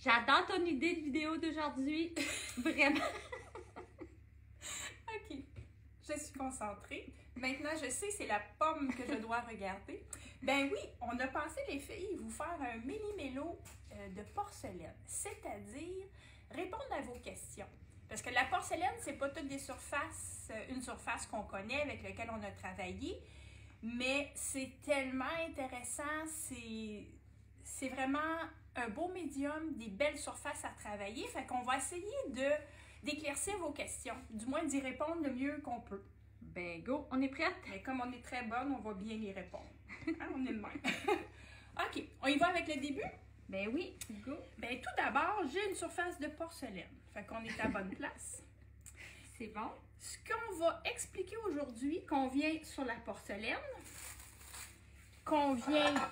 J'adore ton idée de vidéo d'aujourd'hui. Vraiment. OK. Je suis concentrée. Maintenant, je sais, c'est la pomme que je dois regarder. Ben oui, on a pensé, les filles, vous faire un mini-mélo de porcelaine. C'est-à-dire répondre à vos questions. Parce que la porcelaine, c'est pas toutes des surfaces, une surface qu'on connaît, avec laquelle on a travaillé. Mais c'est tellement intéressant. C'est vraiment un beau médium, des belles surfaces à travailler. Fait qu'on va essayer d'éclaircir vos questions. Du moins, d'y répondre le mieux qu'on peut. Ben go, on est prête? Mais comme on est très bonne, on va bien y répondre. Hein, on est de même. OK, on y va avec le début? Ben oui, go. Ben tout d'abord, j'ai une surface de porcelaine. Fait qu'on est à bonne place. C'est bon. Ce qu'on va expliquer aujourd'hui, qu'on vient sur la porcelaine, qu'on vient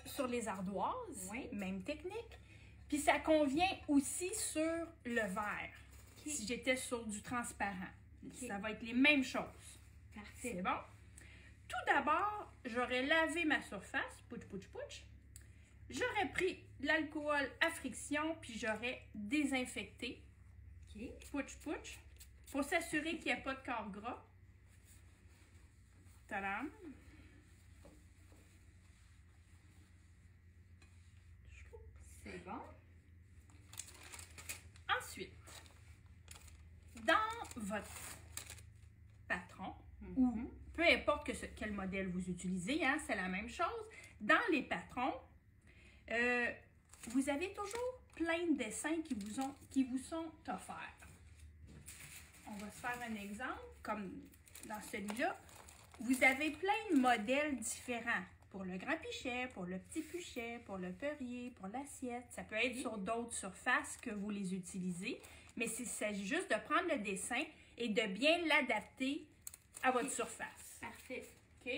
sur les ardoises, Oui. même technique, puis ça convient aussi sur le verre. Okay. Si j'étais sur du transparent, Okay. ça va être les mêmes choses. Parfait. C'est bon? Tout d'abord, j'aurais lavé ma surface, pouch, pouch, pouch. J'aurais pris de l'alcool à friction, puis j'aurais désinfecté, OK. pouch, pouch, pour s'assurer qu'il n'y a pas de corps gras. Tadam! C'est bon. Ensuite, dans votre patron, ou peu importe quel modèle vous utilisez, hein, c'est la même chose. Dans les patrons, vous avez toujours plein de dessins qui vous sont offerts. On va se faire un exemple, comme dans celui-là. Vous avez plein de modèles différents. Pour le grand pichet, pour le petit pichet, pour le perrier, pour l'assiette. Ça peut être sur d'autres surfaces que vous les utilisez. Mais il s'agit juste de prendre le dessin et de bien l'adapter à votre surface. Parfait. OK?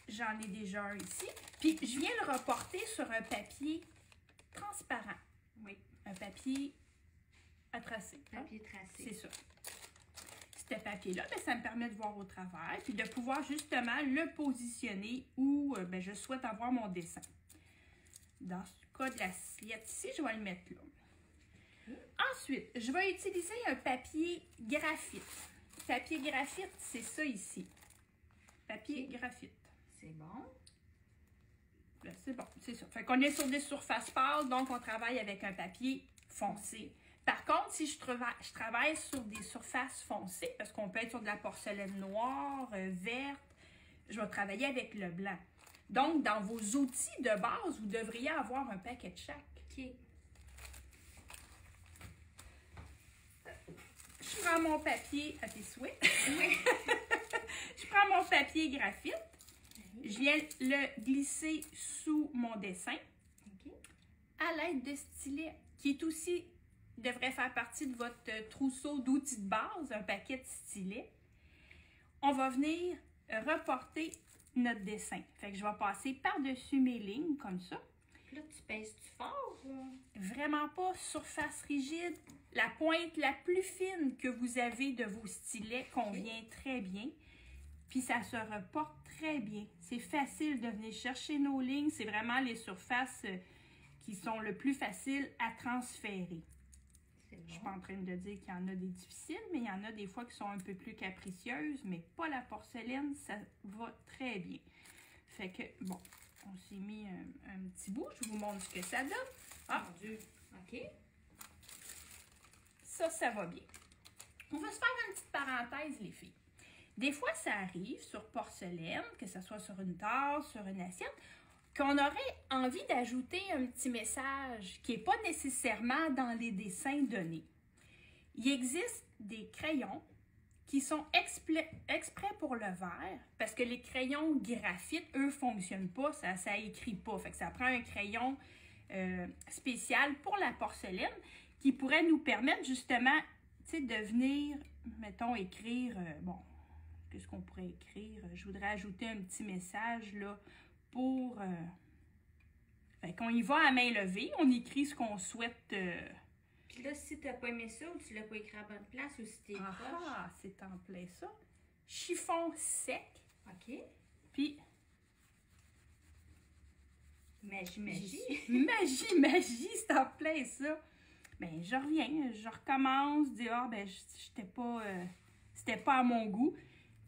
J'en ai déjà un ici. Puis, je viens le reporter sur un papier transparent. Oui. Un papier à tracer. Papier tracé. C'est ça. Ce papier-là, ben, ça me permet de voir au travers puis de pouvoir justement le positionner où ben, je souhaite avoir mon dessin. Dans ce cas de l'assiette ici, je vais le mettre là. Ensuite, je vais utiliser un papier graphite. Papier graphite, c'est ça ici. Papier graphite. C'est bon. Là, c'est bon, c'est ça. Fait qu'on est sur des surfaces pâles, donc on travaille avec un papier foncé. Par contre, si je travaille sur des surfaces foncées, parce qu'on peut être sur de la porcelaine noire, verte, je vais travailler avec le blanc. Donc, dans vos outils de base, vous devriez avoir un paquet de chaque. OK. Je prends mon papier à tes souhaits. Je prends mon papier graphite. Je viens le glisser sous mon dessin. OK. À l'aide de stylet, qui est aussi devrait faire partie de votre trousseau d'outils de base, un paquet de stylets. On va venir reporter notre dessin. Fait que je vais passer par-dessus mes lignes, comme ça. Là, tu pèses-tu fort? Vraiment pas surface rigide. La pointe la plus fine que vous avez de vos stylets convient très bien. Puis ça se reporte très bien. C'est facile de venir chercher nos lignes. C'est vraiment les surfaces qui sont le plus faciles à transférer. Bon. Je ne suis pas en train de dire qu'il y en a des difficiles, mais il y en a des fois qui sont un peu plus capricieuses, mais pas la porcelaine, ça va très bien. Fait que, bon, on s'est mis un petit bout. Je vous montre ce que ça donne. Ah, Mon Dieu. OK. ça va bien. On va se faire une petite parenthèse, les filles. Des fois, ça arrive sur porcelaine, que ce soit sur une tasse, sur une assiette, qu'on aurait envie d'ajouter un petit message qui n'est pas nécessairement dans les dessins donnés. Il existe des crayons qui sont exprès pour le verre, parce que les crayons graphite, eux, ne fonctionnent pas, ça écrit pas. Fait que ça prend un crayon spécial pour la porcelaine qui pourrait nous permettre justement, tu sais, de venir, mettons, écrire, bon, qu'est-ce qu'on pourrait écrire? Je voudrais ajouter un petit message, là, pour... Fait qu'on y va à main levée, on écrit ce qu'on souhaite... Puis là, si tu n'as pas aimé ça ou tu l'as pas écrit à la bonne place ou si t'es proche. Ah, c'est en plein ça. Chiffon sec. OK. Puis, Magie. Magie, c'est en plein ça. Ben, je reviens, je recommence, dis, c'était pas à mon goût.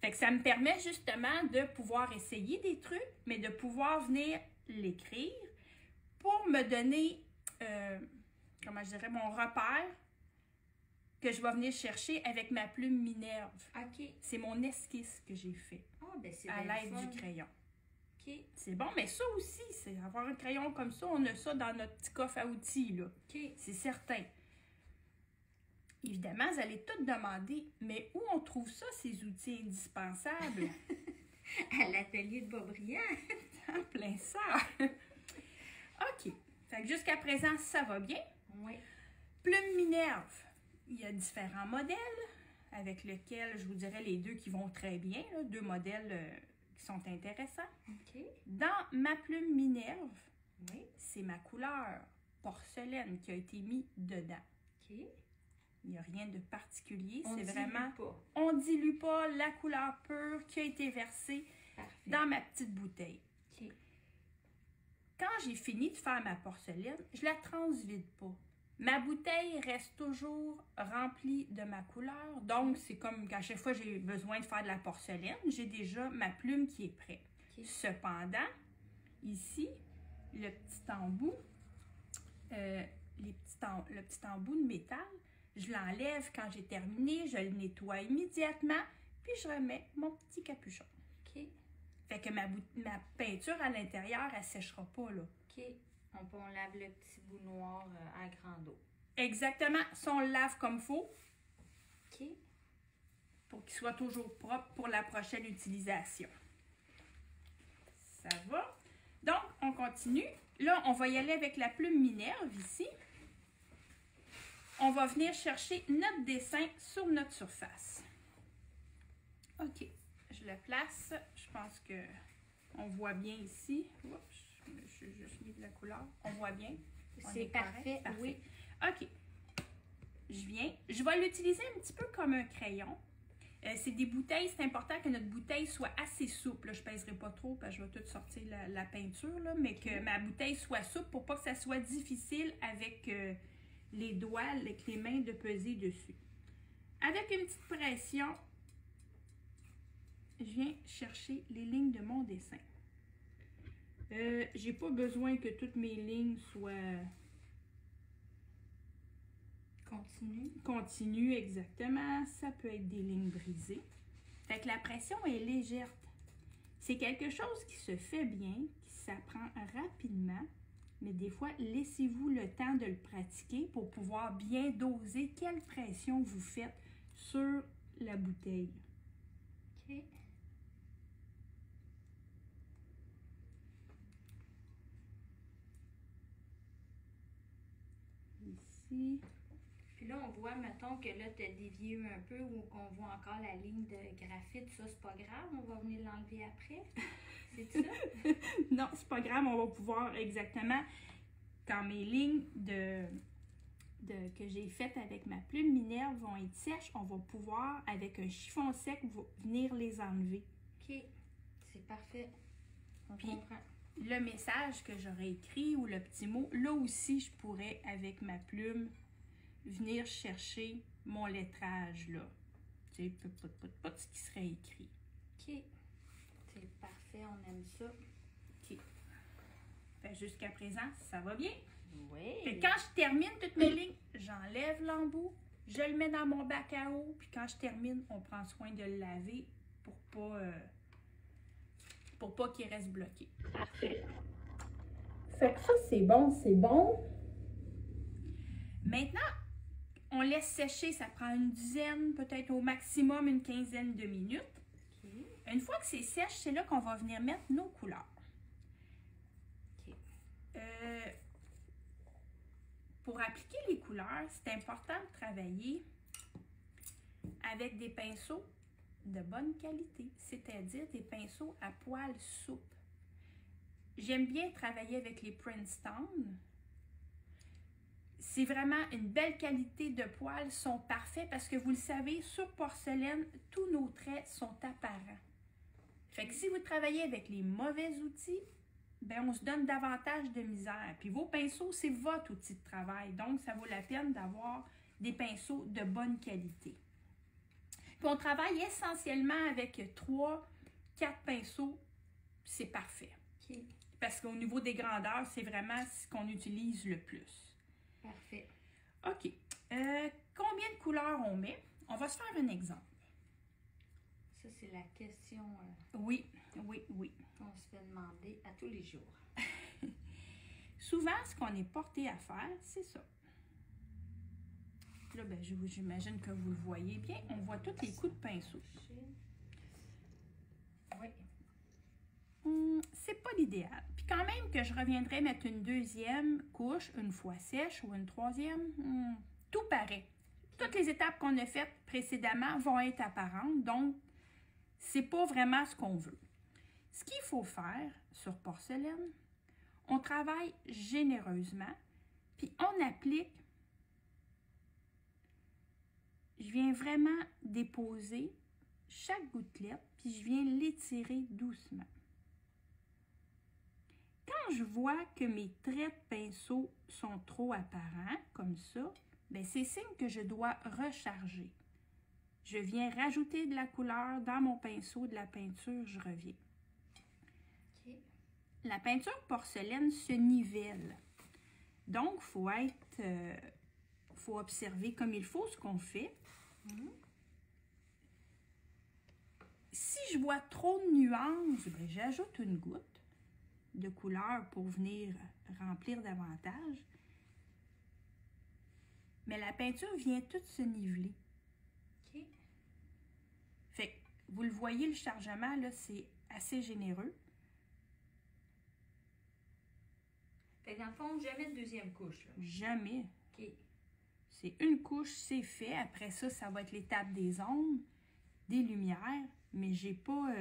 Fait que ça me permet justement de pouvoir essayer des trucs, mais de pouvoir venir l'écrire pour me donner, comment je dirais, mon repère que je vais venir chercher avec ma plume Minerve. OK. C'est mon esquisse que j'ai fait C'est à bien l'aide fun. du crayon. OK. C'est bon, mais ça aussi, c'est avoir un crayon comme ça, on a ça dans notre petit coffre à outils, là. OK. C'est certain. Évidemment, vous allez tout demander, mais où on trouve ça, ces outils indispensables? À l'atelier de Boisbriand. En plein ça. OK. Fait que jusqu'à présent, ça va bien. Oui. Plume Minerve. Il y a différents modèles avec lesquels, je vous dirais, les deux qui vont très bien, là, deux modèles qui sont intéressants. OK. Dans ma plume Minerve, Oui. c'est ma couleur porcelaine qui a été mise dedans. OK. Il n'y a rien de particulier. On C'est dilue vraiment... pas. On ne dilue pas la couleur pure qui a été versée Parfait. dans ma petite bouteille. OK. Quand j'ai fini de faire ma porcelaine, je la transvide pas. Ma bouteille reste toujours remplie de ma couleur. Donc, c'est comme qu'à chaque fois j'ai besoin de faire de la porcelaine, j'ai déjà ma plume qui est prête. OK. Cependant, ici, le petit embout, le petit embout de métal, je l'enlève quand j'ai terminé, je le nettoie immédiatement, puis je remets mon petit capuchon. OK. Fait que ma peinture à l'intérieur, elle séchera pas, là. OK. On lave le petit bout noir à grande eau. Exactement. Ça, on le lave comme il faut OK. pour qu'il soit toujours propre pour la prochaine utilisation. Ça va? Donc, on continue. Là, on va y aller avec la plume Minerve ici. On va venir chercher notre dessin sur notre surface. OK. Je le place. Je pense que on voit bien ici. Oups, je suis juste mis de la couleur. On voit bien. On C'est est correct? parfait, oui. OK. Je vais l'utiliser un petit peu comme un crayon. C'est des bouteilles, c'est important que notre bouteille soit assez souple. Là, je ne pèserai pas trop parce que je vais tout sortir la peinture, là, mais que ma bouteille soit souple pour pas que ça soit difficile avec les doigts, avec les mains de peser dessus. Avec une petite pression, je viens chercher les lignes de mon dessin. J'ai pas besoin que toutes mes lignes soient continues exactement. Ça peut être des lignes brisées. Fait que la pression est légère. C'est quelque chose qui se fait bien, qui s'apprend rapidement, mais des fois, laissez-vous le temps de le pratiquer pour pouvoir bien doser quelle pression vous faites sur la bouteille. OK. Ici. Puis là, on voit, mettons, que là, tu as dévié un peu ou qu'on voit encore la ligne de graphite. Ça, c'est pas grave. On va venir l'enlever après. C'est ça? Non, c'est pas grave. On va pouvoir exactement, quand mes lignes que j'ai faites avec ma plume Minerve vont être sèches, on va pouvoir, avec un chiffon sec, venir les enlever. OK. C'est parfait. On Puis, comprend. le message que j'aurais écrit ou le petit mot, là aussi, je pourrais, avec ma plume, venir chercher mon lettrage, là. Tu sais, pas ce qui serait écrit. OK. C'est parfait, on aime ça. OK. Fait jusqu'à présent, ça va bien? Oui. Fait que quand je termine toutes mes lignes, j'enlève l'embout, je le mets dans mon bac à eau, puis quand je termine, on prend soin de le laver pour pas qu'il reste bloqué. Parfait. Fait que ça, c'est bon, c'est bon. Maintenant, on laisse sécher, ça prend une dizaine, peut-être au maximum une quinzaine de minutes. OK. Une fois que c'est sèche, c'est là qu'on va venir mettre nos couleurs. OK. Pour appliquer les couleurs, c'est important de travailler avec des pinceaux de bonne qualité, c'est-à-dire des pinceaux à poils souples. J'aime bien travailler avec les Princeton. C'est vraiment une belle qualité de poils, sont parfaits parce que vous le savez, sur porcelaine, tous nos traits sont apparents. Fait que si vous travaillez avec les mauvais outils, ben on se donne davantage de misère. Puis vos pinceaux, c'est votre outil de travail. Donc, ça vaut la peine d'avoir des pinceaux de bonne qualité. Puis on travaille essentiellement avec 3, 4 pinceaux, c'est parfait. OK. Parce qu'au niveau des grandeurs, c'est vraiment ce qu'on utilise le plus. Parfait. OK. Combien de couleurs on met? On va se faire un exemple. Ça, c'est la question Oui. qu'on se fait demander à tous les jours. Souvent, ce qu'on est porté à faire, c'est ça. Là, ben, j'imagine que vous le voyez bien. On voit tous les coups de pinceau. Oui. C'est pas l'idéal. Puis quand même que je reviendrai mettre une deuxième couche, une fois sèche ou une troisième, tout paraît. Toutes les étapes qu'on a faites précédemment vont être apparentes, donc c'est pas vraiment ce qu'on veut. Ce qu'il faut faire sur porcelaine, on travaille généreusement, puis on applique. Je viens vraiment déposer chaque gouttelette, puis je viens l'étirer doucement. Quand je vois que mes traits de pinceau sont trop apparents, comme ça, ben c'est signe que je dois recharger. Je viens rajouter de la couleur dans mon pinceau, de la peinture, je reviens. OK. La peinture porcelaine se nivelle. Donc, il faut observer comme il faut ce qu'on fait. Si je vois trop de nuances, ben, j'ajoute une goutte de couleur pour venir remplir davantage. Mais la peinture vient toute se niveler. OK. Fait que, vous le voyez, le chargement, là, c'est assez généreux. Fait que dans le fond, jamais de deuxième couche, là. Jamais. OK. C'est une couche, c'est fait. Après ça, ça va être l'étape des ombres, des lumières, mais j'ai pas...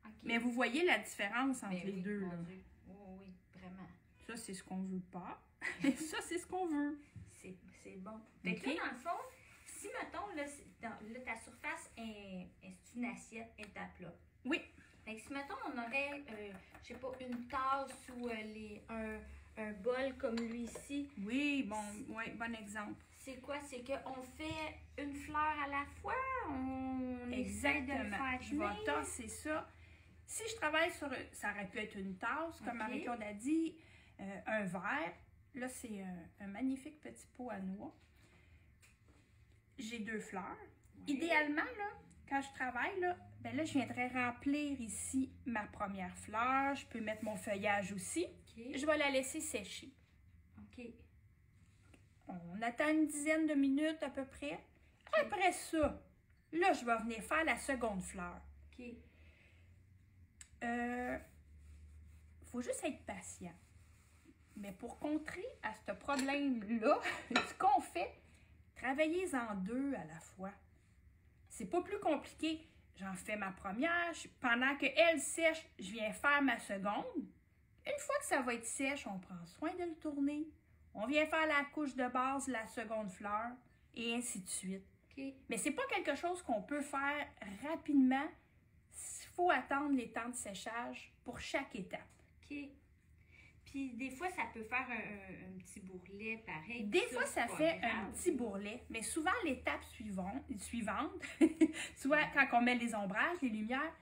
OK. Mais vous voyez la différence entre Mais les oui, deux, mon là. Dieu. Oh, oui, vraiment. Ça, c'est ce qu'on veut pas. Ça, c'est ce qu'on veut. C'est bon. Fait que OK. là, dans le fond, si, mettons, là, ta surface c'est une assiette, est à plat. Oui. Fait que si, mettons, on aurait, je sais pas, une tasse ou un bol comme lui ici, Oui, bon exemple. c'est quoi? C'est qu'on fait une fleur à la fois? On essaie de le Exactement. faire Je vais tenir? tasser ça. Si je travaille sur... Ça aurait pu être une tasse, comme OK. Marie-Claude a dit, un verre. Là, c'est un magnifique petit pot à noix. J'ai 2 fleurs. Oui. Idéalement, là, quand je travaille, là, ben là, je viendrais remplir ici ma première fleur. Je peux mettre mon feuillage aussi. OK. Je vais la laisser sécher. OK. On attend une dizaine de minutes à peu près. Après ça, là, je vais venir faire la seconde fleur. OK. Faut juste être patient. Mais pour contrer à ce problème-là, ce qu'on fait, travaillez en 2 à la fois. C'est pas plus compliqué. J'en fais ma première, pendant qu'elle sèche, je viens faire ma seconde. Une fois que ça va être sèche, on prend soin de le tourner. On vient faire la couche de base, la seconde fleur, et ainsi de suite. OK. Mais c'est pas quelque chose qu'on peut faire rapidement. Il faut attendre les temps de séchage pour chaque étape. OK. Puis des fois, ça peut faire un petit bourrelet pareil. Des Ça, fois, c'est ça pas fait grave. un petit bourrelet, mais souvent, l'étape suivante, soit quand on met les ombrages, les lumières,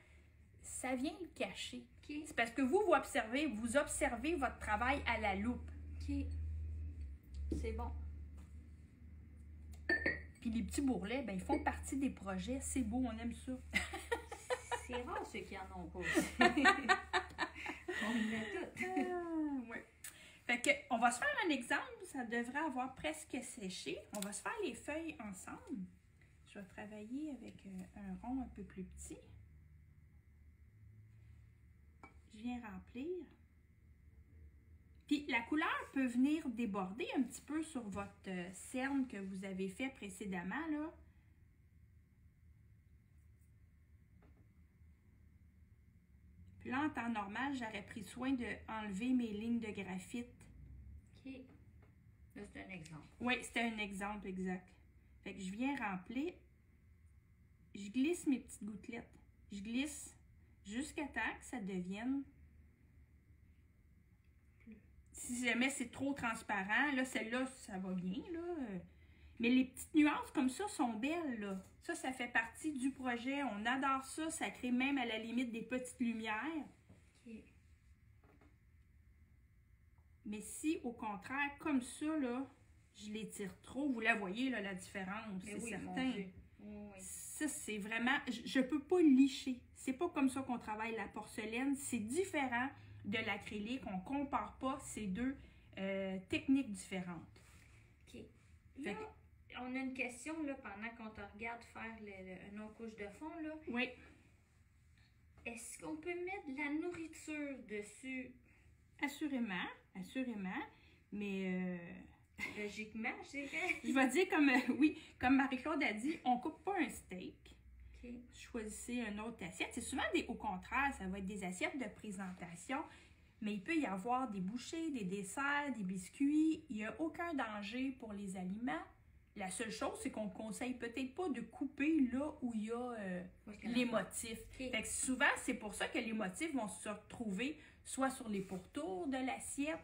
ça vient le cacher. OK. C'est parce que vous observez votre travail à la loupe. OK. C'est bon. Puis les petits bourrelets, ben, ils font partie des projets. C'est beau, on aime ça. C'est rare ceux qui en ont pas aussi. On en a toutes. Ouais. Fait que, on va se faire un exemple. Ça devrait avoir presque séché. On va se faire les feuilles ensemble. Je vais travailler avec un rond un peu plus petit. Je viens remplir. Puis la couleur peut venir déborder un petit peu sur votre cerne que vous avez fait précédemment, là. Puis là, en temps normal, j'aurais pris soin d'enlever mes lignes de graphite. OK. Là, c'est un exemple. Oui, c'était un exemple exact. Fait que je viens remplir. Je glisse mes petites gouttelettes. Je glisse jusqu'à temps que ça devienne Si jamais c'est trop transparent, là, celle-là, ça va bien, là. Mais les petites nuances comme ça sont belles, là. Ça fait partie du projet. On adore ça. Ça crée même à la limite des petites lumières. OK. Mais si, au contraire, comme ça, là, je l'étire trop, vous la voyez, là, la différence, c'est certain. Oui. Ça, c'est vraiment... Je peux pas licher. C'est pas comme ça qu'on travaille la porcelaine. C'est différent de l'acrylique. On compare pas ces deux techniques différentes. OK. Là, on a une question, là, pendant qu'on te regarde faire une autre couche de fond, là. Oui. Est-ce qu'on peut mettre de la nourriture dessus? Assurément, assurément. Mais... Logiquement, je dirais. Je vais dire comme, oui, comme Marie-Claude a dit, on coupe pas un steak. OK. Choisissez une autre assiette. C'est souvent au contraire, ça va être des assiettes de présentation, mais il peut y avoir des bouchées, des desserts, des biscuits. Il n'y a aucun danger pour les aliments. La seule chose, c'est qu'on ne conseille peut-être pas de couper là où il y a les motifs. Okay. Fait que souvent, c'est pour ça que les motifs vont se retrouver soit sur les pourtours de l'assiette,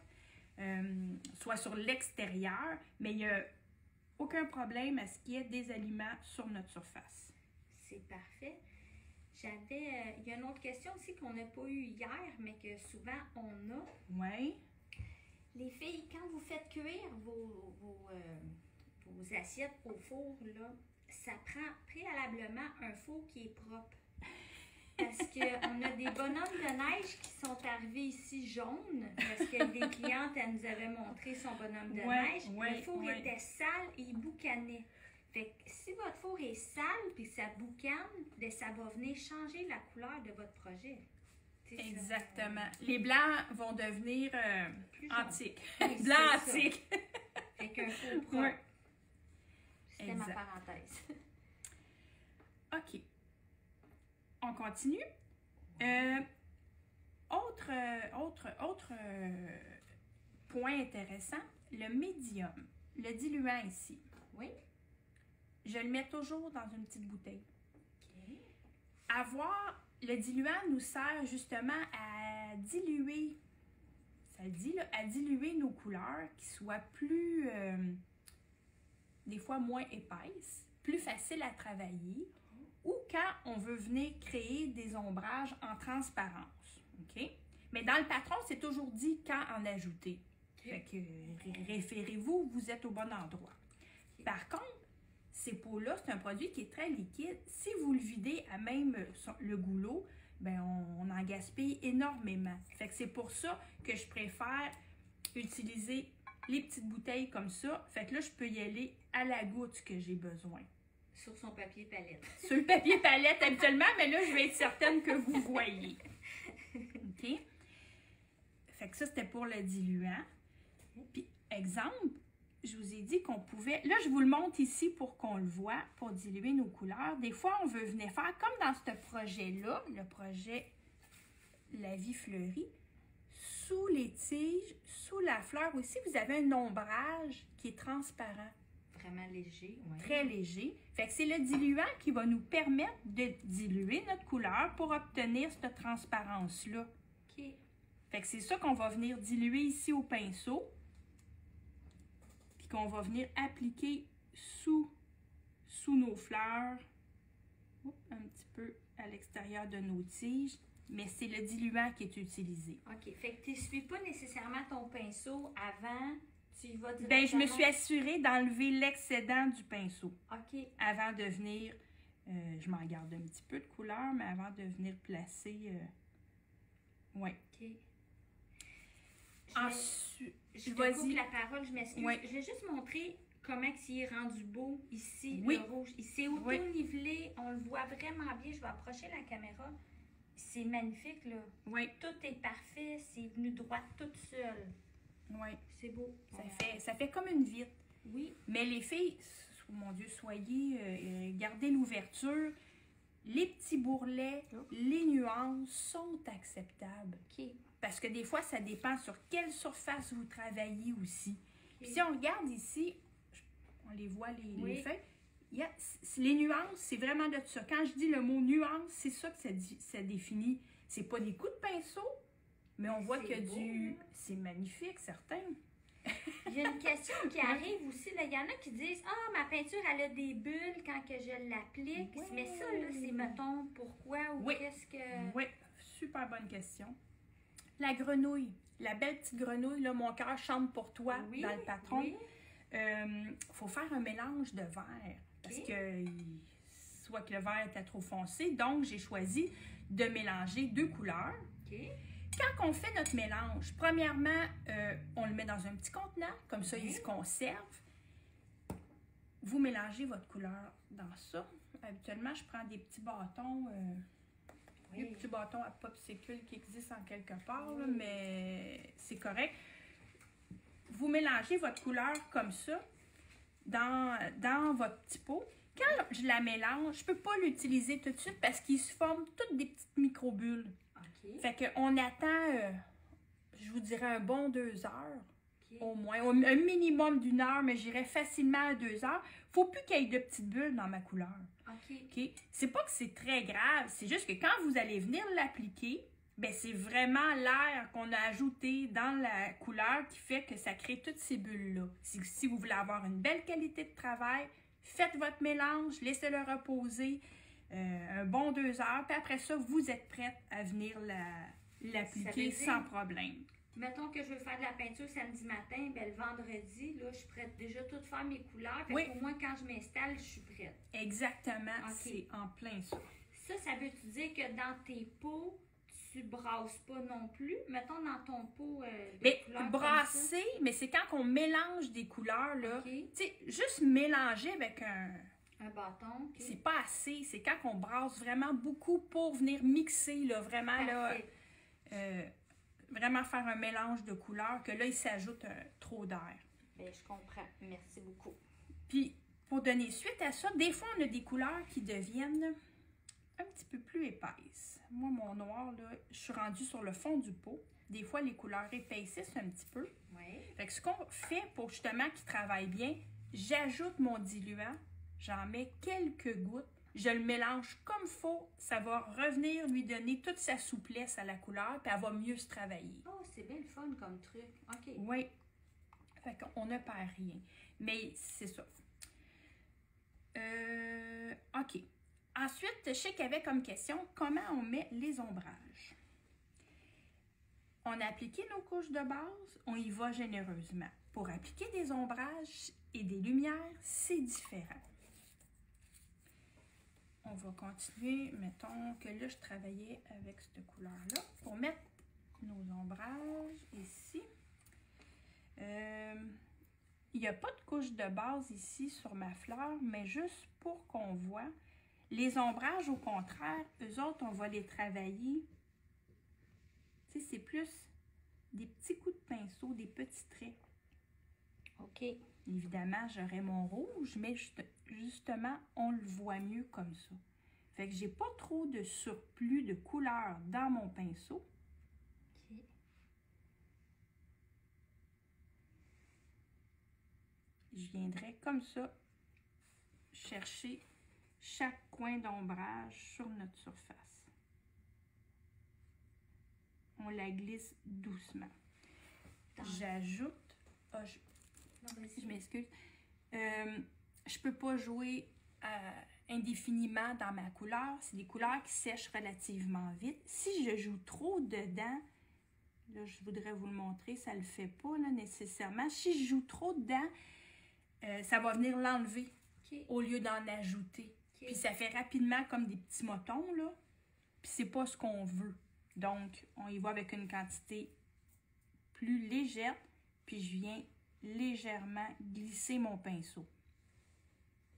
soit sur l'extérieur, mais il n'y a aucun problème à ce qu'il y ait des aliments sur notre surface. C'est parfait. Il y a une autre question aussi qu'on n'a pas eue hier, mais que souvent on a. Oui. Les filles, quand vous faites cuire vos assiettes au four, là, ça prend préalablement un four qui est propre. Parce qu'on a des bonhommes de neige qui sont arrivés ici jaunes, parce que des clientes, elles nous avaient montré son bonhomme de neige. Le four était sale et il boucanait. Fait que si votre four est sale et ça boucane, bien, ça va venir changer la couleur de votre projet. Exactement. Les blancs vont devenir antiques. Oui, blancs antiques. Fait qu'un four propre. Ouais. C'était ma parenthèse. OK. On continue. Autre point intéressant, le médium, le diluant ici. Oui. Je le mets toujours dans une petite bouteille. OK. Le diluant nous sert justement à diluer, ça le dit là, à diluer nos couleurs qui soient plus, des fois moins épaisses, plus faciles à travailler, ou quand on veut venir créer des ombrages en transparence. OK? Mais dans le patron, c'est toujours dit quand en ajouter. Fait que référez-vous, vous êtes au bon endroit. Par contre, ces pots-là, c'est un produit qui est très liquide. Si vous le videz à même le goulot, ben on en gaspille énormément. Fait que c'est pour ça que je préfère utiliser les petites bouteilles comme ça. Fait que là, je peux y aller à la goutte que j'ai besoin. Sur son papier palette. Sur le papier palette habituellement, mais là, je vais être certaine que vous voyez. OK? Fait que ça, c'était pour le diluant. Puis, exemple, je vous ai dit qu'on pouvait... Là, je vous le montre ici pour qu'on le voit, pour diluer nos couleurs. Des fois, on veut venir faire comme dans ce projet-là, le projet La Vie Fleurie. Sous les tiges, sous la fleur aussi, vous avez un ombrage qui est transparent. Vraiment léger. Ouais. Très léger. Fait que c'est le diluant qui va nous permettre de diluer notre couleur pour obtenir cette transparence-là. OK. Fait que c'est ça qu'on va venir diluer ici au pinceau. Puis qu'on va venir appliquer sous nos fleurs. Un petit peu à l'extérieur de nos tiges. Mais c'est le diluant qui est utilisé. OK. Fait que tu n'essuies pas nécessairement ton pinceau avant... Tu vas directement... Ben, je me suis assurée d'enlever l'excédent du pinceau. OK. Avant de venir, je m'en garde un petit peu de couleur, mais avant de venir placer, ouais. OK. Ensuite, je te coupe la parole, je m'excuse. Ouais. Je vais juste montrer comment il est rendu beau ici, Oui. le rouge. Il s'est auto-nivelé, on le voit vraiment bien. Je vais approcher la caméra. C'est magnifique, là. Oui. Tout est parfait, c'est venu droit toute seule. Oui. C'est beau. Ça fait comme une vitre. Oui. Mais les filles, mon Dieu, soyez, gardez l'ouverture. Les petits bourrelets, les nuances sont acceptables. OK. Parce que des fois, ça dépend sur quelle surface vous travaillez aussi. Puis si on regarde ici, on les voit, les feuilles, les nuances, c'est vraiment de ça. Quand je dis le mot nuance, c'est ça que ça définit. C'est pas des coups de pinceau, Mais on voit C'est que beau, là. c'est magnifique, certain. J'ai une question qui arrive aussi. Là. Il y en a qui disent ah, ma peinture, elle a des bulles quand que je l'applique. Ouais. Mais ça, là, c'est, mettons, pourquoi ou Oui. qu'est-ce que. Oui, super bonne question. La grenouille, la belle petite grenouille, là, mon cœur chante pour toi Oui, dans le patron. oui. Faut faire un mélange de verre parce Ok. que soit que le verre était trop foncé, donc j'ai choisi de mélanger 2 couleurs. OK. Quand on fait notre mélange, premièrement, on le met dans un petit contenant, comme ça il Oui. se conserve. Vous mélangez votre couleur dans ça. Habituellement, je prends des petits bâtons, des Oui. petits bâtons à popsicle qui existent en quelque part, là, Oui. mais c'est correct. Vous mélangez votre couleur comme ça dans votre petit pot. Quand je la mélange, je ne peux pas l'utiliser tout de suite parce qu'il se forme toutes des petites microbules. OK. Fait qu'on attend, je vous dirais, un bon 2 heures, OK. au moins. Un minimum d'1 heure, mais j'irais facilement à 2 heures. Faut plus qu'il y ait de petites bulles dans ma couleur. OK. OK? C'est pas que c'est très grave, c'est juste que quand vous allez venir l'appliquer, ben c'est vraiment l'air qu'on a ajouté dans la couleur qui fait que ça crée toutes ces bulles-là. Si vous voulez avoir une belle qualité de travail, faites votre mélange, laissez-le reposer un bon 2 heures, puis après ça, vous êtes prête à venir l'appliquer Ça veut dire- sans problème. Mettons que je veux faire de la peinture samedi matin, ben le vendredi, là, je suis prête déjà tout faire mes couleurs. Fait Oui. qu'au moins, quand je m'installe, je suis prête. Exactement, OK. c'est en plein ça. Ça veut-tu dire que dans tes pots, tu brasses pas non plus? Mettons dans ton pot de Mais couleurs comme brasser, mais c'est quand on mélange des couleurs, là. OK. Tu sais, juste mélanger avec ça. Un bâton. OK. c'est pas assez. C'est quand on brasse vraiment beaucoup pour venir mixer, là, vraiment, là, Parfait. vraiment faire un mélange de couleurs, que là, il s'ajoute trop d'air. Ben, je comprends. Merci beaucoup. Puis, pour donner suite à ça, des fois, on a des couleurs qui deviennent un petit peu plus épaisses. Moi, mon noir, là, je suis rendue sur le fond du pot. Des fois, les couleurs épaississent un petit peu. Oui. Fait que ce qu'on fait pour justement qu'il travaille bien, j'ajoute mon diluant, j'en mets quelques gouttes, je le mélange comme il faut, ça va revenir lui donner toute sa souplesse à la couleur, puis elle va mieux se travailler. Oh, c'est bien le fun comme truc. OK. Oui. Fait qu'on ne perd rien. Mais c'est ça. OK. Ensuite, je sais qu'il y avait comme question, comment on met les ombrages? On a appliqué nos couches de base, on y va généreusement. Pour appliquer des ombrages et des lumières, c'est différent. On va continuer, mettons que là, je travaillais avec cette couleur-là. Pour mettre nos ombrages ici, il n'y a pas de couche de base ici sur ma fleur, mais juste pour qu'on voit. Les ombrages, au contraire, eux autres, on va les travailler. Tu sais, c'est plus des petits coups de pinceau, des petits traits. OK. Évidemment, j'aurais mon rouge, mais justement, on le voit mieux comme ça. Fait que j'ai pas trop de surplus de couleur dans mon pinceau. OK. Je viendrai comme ça chercher chaque coin d'ombrage sur notre surface. On la glisse doucement. J'ajoute... Ah, Non, vas-y. je m'excuse. Je peux pas jouer indéfiniment dans ma couleur. C'est des couleurs qui sèchent relativement vite. Si je joue trop dedans, là, je voudrais vous le montrer, ça le fait pas là, nécessairement. Si je joue trop dedans, ça va venir l'enlever OK. au lieu d'en ajouter. OK. Puis ça fait rapidement comme des petits motons, là. Puis c'est pas ce qu'on veut. Donc, on y va avec une quantité plus légère. Puis je viens légèrement glisser mon pinceau.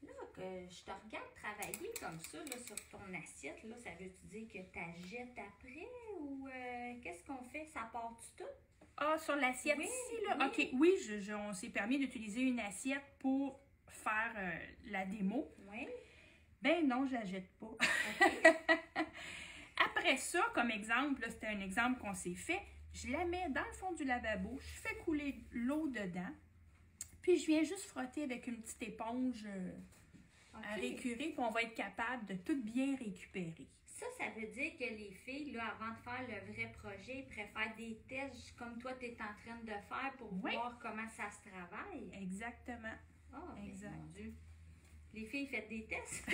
Là, que je te regarde travailler comme ça là, sur ton assiette, là, ça veut-tu dire que tu jettes après ou qu'est-ce qu'on fait? Ça part-tu tout? Ah, sur l'assiette Oui, ici, là? oui. OK, oui, on s'est permis d'utiliser une assiette pour faire la démo. Oui. Ben non, je la jette pas. Après ça, comme exemple, là, c'était un exemple qu'on s'est fait, je la mets dans le fond du lavabo, je fais couler l'eau dedans, puis je viens juste frotter avec une petite éponge à OK. récurer, puis on va être capable de tout bien récupérer. Ça veut dire que les filles, là, avant de faire le vrai projet, préfèrent des tests comme toi, tu es en train de faire pour Oui. voir comment ça se travaille. Exactement. Ah, Exact. mon Dieu. Les filles, faites des tests.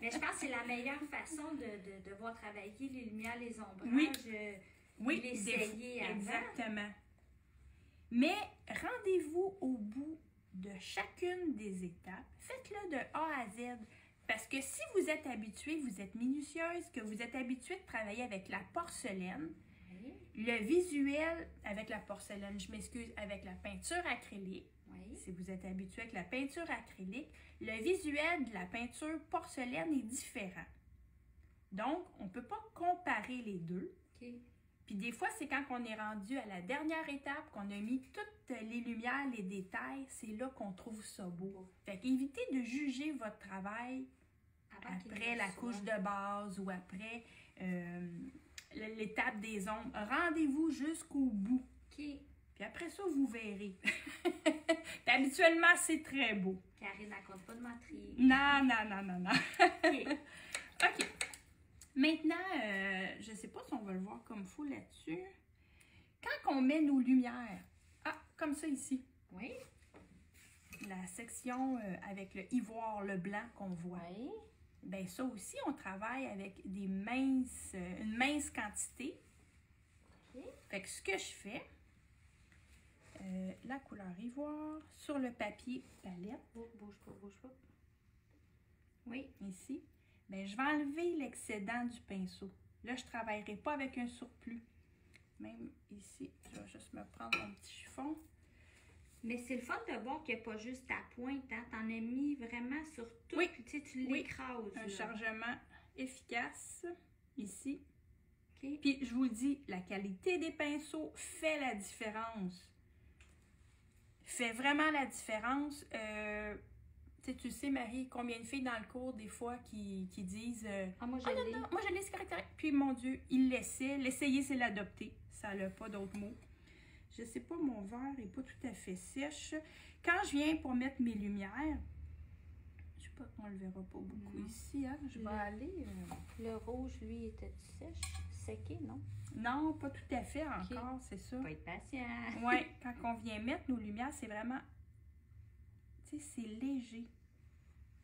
Mais je pense que c'est la meilleure façon de voir travailler les lumières, les ombrages. Oui. Oui, l'essayer avant. exactement. Mais rendez-vous au bout de chacune des étapes. Faites-le de A à Z. Parce que si vous êtes habitué, vous êtes minutieuse, que vous êtes habitué de travailler avec la porcelaine, Oui. le visuel avec la porcelaine, je m'excuse, avec la peinture acrylique, Oui. si vous êtes habitué avec la peinture acrylique, le visuel de la peinture porcelaine est différent. Donc, on ne peut pas comparer les deux. OK. Puis des fois, c'est quand on est rendu à la dernière étape, qu'on a mis toutes les lumières, les détails, c'est là qu'on trouve ça beau. Fait qu'évitez de juger votre travail Avant qu'il après la soit. couche de base ou après l'étape des ombres. Rendez-vous jusqu'au bout. OK. Puis après ça, vous verrez. Puis habituellement, c'est très beau. Karine, elle compte pas de mentir. Non, non, non, non, non. OK. OK. Maintenant, je ne sais pas si on va le voir comme il faut là-dessus. Quand on met nos lumières, comme ça ici, Oui. la section avec le ivoire, le blanc qu'on voit, Oui. bien ça aussi, on travaille avec une mince quantité. OK. Fait que ce que je fais, la couleur ivoire sur le papier palette, Oh, bouge pas, bouge pas. Oui. ici, bien, je vais enlever l'excédent du pinceau. Là, je ne travaillerai pas avec un surplus. Même ici, je vais juste me prendre mon petit chiffon. Mais c'est le fun de voir qu'il n'y a pas juste ta pointe, hein? T'en as mis vraiment sur tout, Oui. puis tu sais, tu Oui. l'écrases. Un là. chargement efficace, ici. OK. Puis, je vous dis, la qualité des pinceaux fait la différence. Fait vraiment la différence. Tu sais, Marie, combien de filles dans le cours, des fois, qui disent Moi, je Ah non, l'ai. non, moi je l'ai, c'est correct, correct. Puis, mon Dieu, il l'essaie. L'essayer, c'est l'adopter. Ça n'a pas d'autre mot. Je sais pas, mon verre n'est pas tout à fait sèche. Quand je viens pour mettre mes lumières, je sais pas, on le verra pas beaucoup ici, hein. Je vais aller. Le rouge, lui, était-tu sèche? Séqué, non? Non, pas tout à fait encore, c'est ça. Faut être patient. Oui, quand on vient mettre nos lumières, c'est vraiment, tu sais, c'est léger.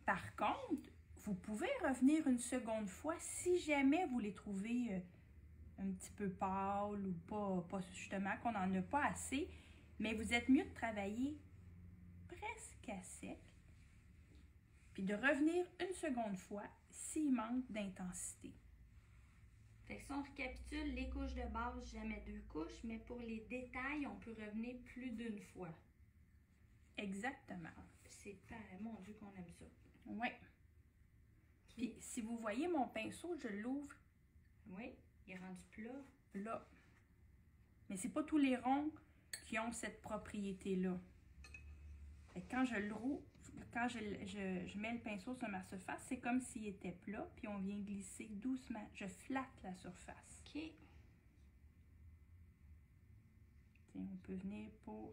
Par contre, vous pouvez revenir une seconde fois si jamais vous les trouvez un petit peu pâles ou pas justement, qu'on n'en a pas assez, mais vous êtes mieux de travailler presque à sec, puis de revenir une seconde fois s'il manque d'intensité. Fait que si on récapitule, les couches de base, jamais 2 couches, mais pour les détails, on peut revenir plus d'une fois. Exactement. C'est pareil, mon Dieu qu'on aime ça. Oui. Puis si vous voyez mon pinceau, je l'ouvre Oui, il est rendu plat. là. Mais c'est pas tous les ronds qui ont cette propriété-là. Fait que quand je le roule, quand je mets le pinceau sur ma surface, c'est comme s'il était plat, puis on vient glisser doucement. Je flatte la surface. OK. Tiens, on peut venir pour...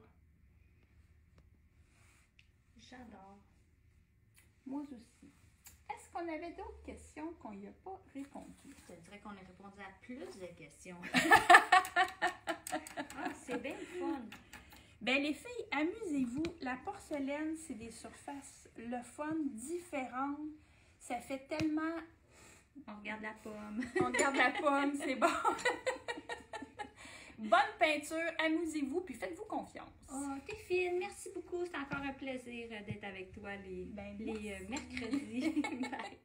J'adore. Moi aussi. Est-ce qu'on avait d'autres questions qu'on n'y a pas répondu? Je te dirais qu'on a répondu à plus de questions. C'est bien fun. Ben les filles, amusez-vous. La porcelaine, c'est des surfaces, le fun, différentes. Ça fait tellement... On regarde la pomme. On regarde la pomme, c'est bon. Bonne peinture, amusez-vous, puis faites-vous confiance. Oh, t'es fine. Merci beaucoup. C'est encore un plaisir d'être avec toi les Ben, mercredis. Bye.